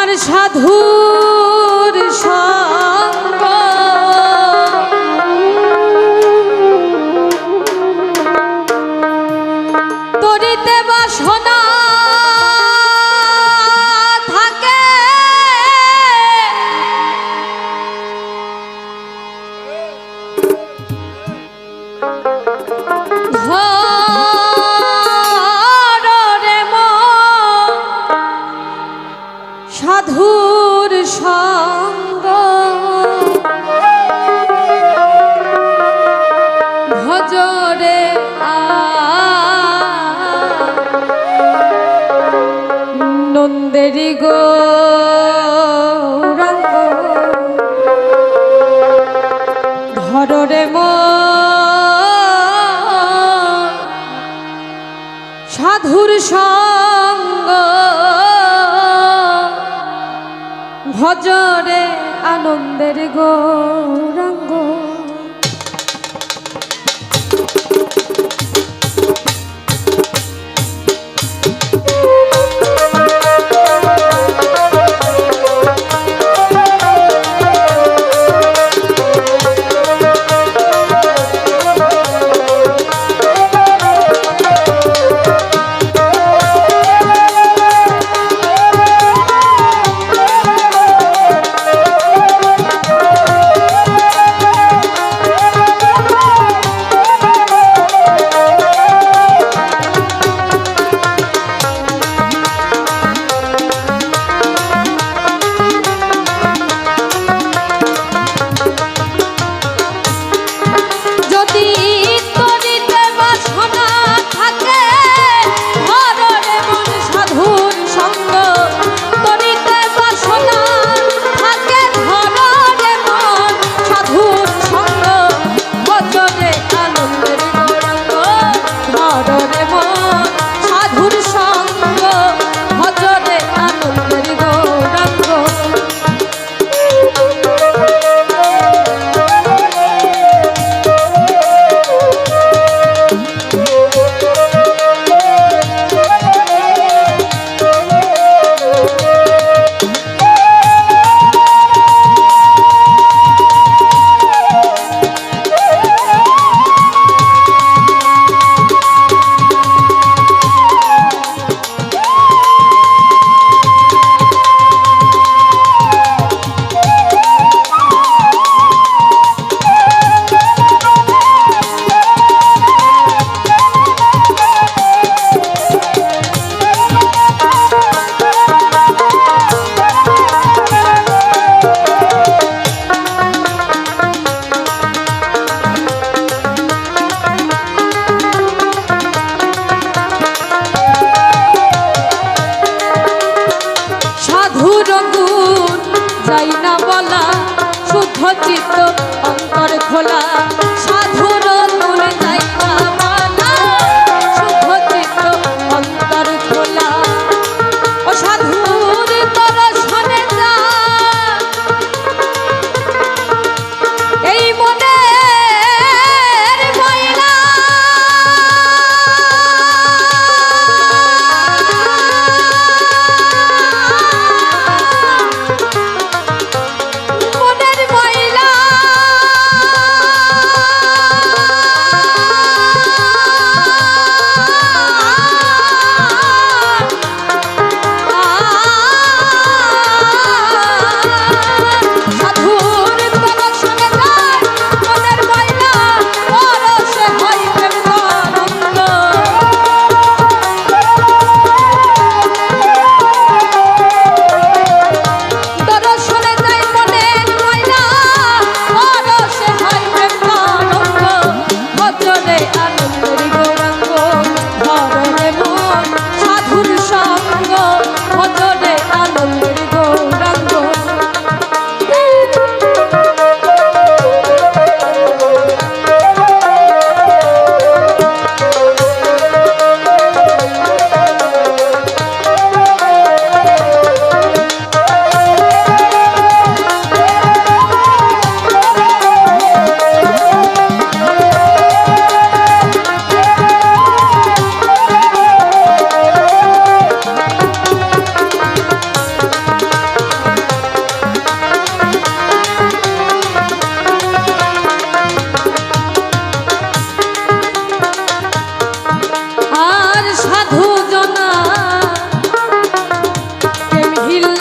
আমার সাধুর সঙ্গ তরিতে বাসনা থাকে সাধুর সঙ্গ ভজরে নন্দেরি গৌরাঙ্গ ধররে সাধুর সঙ্গ ভজরে আনন্দের গৌরাঙ্গ চিত্ত অন্তর খোলা সাধুর গুণ যাই না বলা শুদ্ধ চিত্ত অন্তর খোলা ও সাধুর দর্শনে যা এই মনের ময়লা মনের ময়লা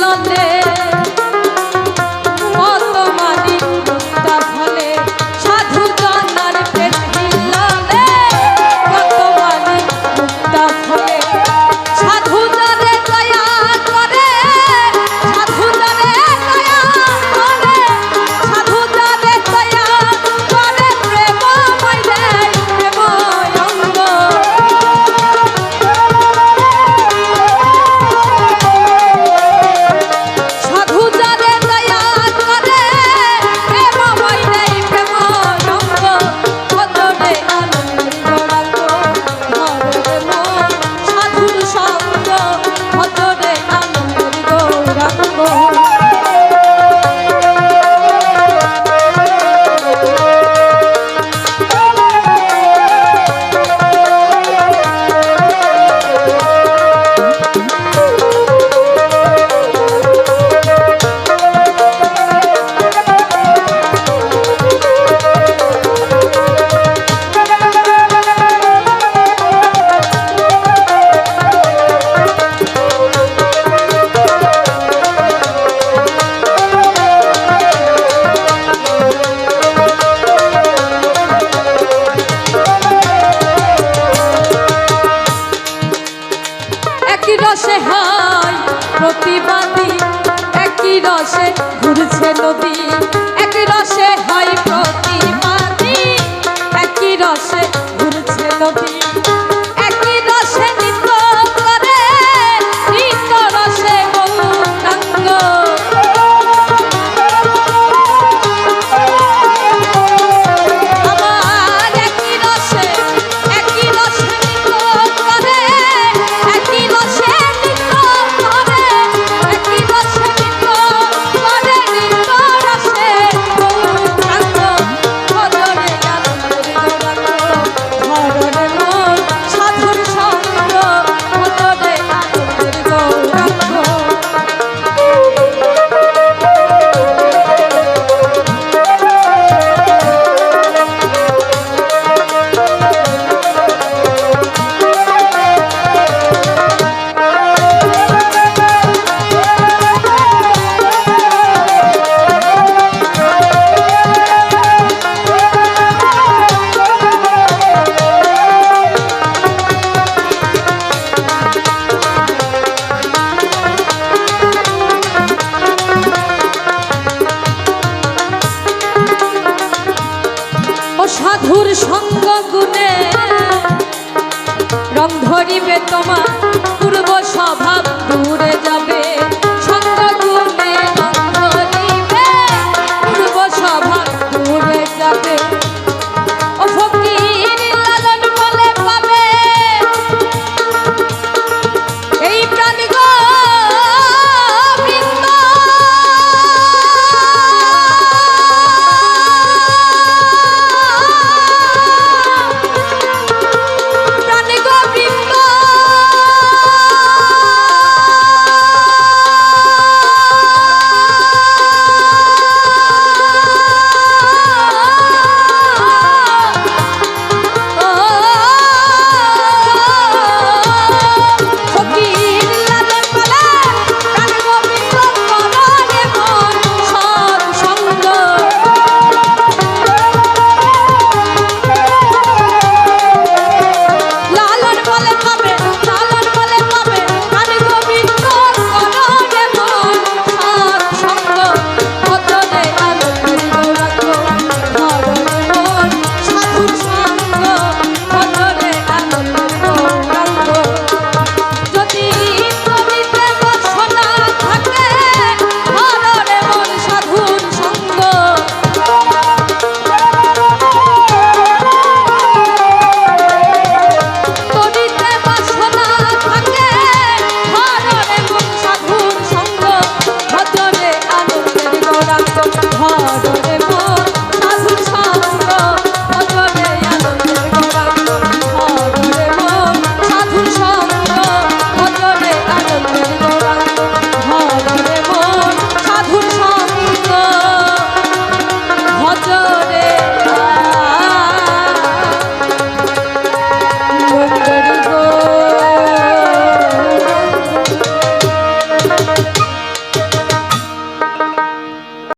মিলনে কত মানি মুক্তা ফলে সাধু জনার প্রেম মিলনে কত মানি মুক্তা ফলে সাধু জনে দয়া করে সাধু জনে দয়া করে সাধু জনে দয়া করে প্রেমময় দেয় প্রেমময় অঙ্গ সাধু জনে দয়া করে প্রেমময় দেয় প্রেমময় অঙ্গ কতরে আনন্দের গৌরাঙ্গ ধরে মন সাধুর সঙ্গ কতরে আনন্দের গৌরাঙ্গ একই রসে হয় প্রতিবাদী একই রসে ঘুরছে নদী একই রসে হয় প্রতিবাদী একই রসে ঘুরছে নদী একই রসে নৃত্য করে নৃত্য রসে গৌরাঙ্গ আমার একই রসে নৃত্য করে একই রসে নৃত্য করে একই রসে নৃত্য করে নৃত্য রসে গৌরাঙ্গ ভজনে আনন্দের গৌরাঙ্গ ধরনে মন সাধুর সঙ্গ ভজনে আনন্দের গৌরাঙ্গ ও সাধুর সঙ্গ গুণে রং ধরিবে তোমার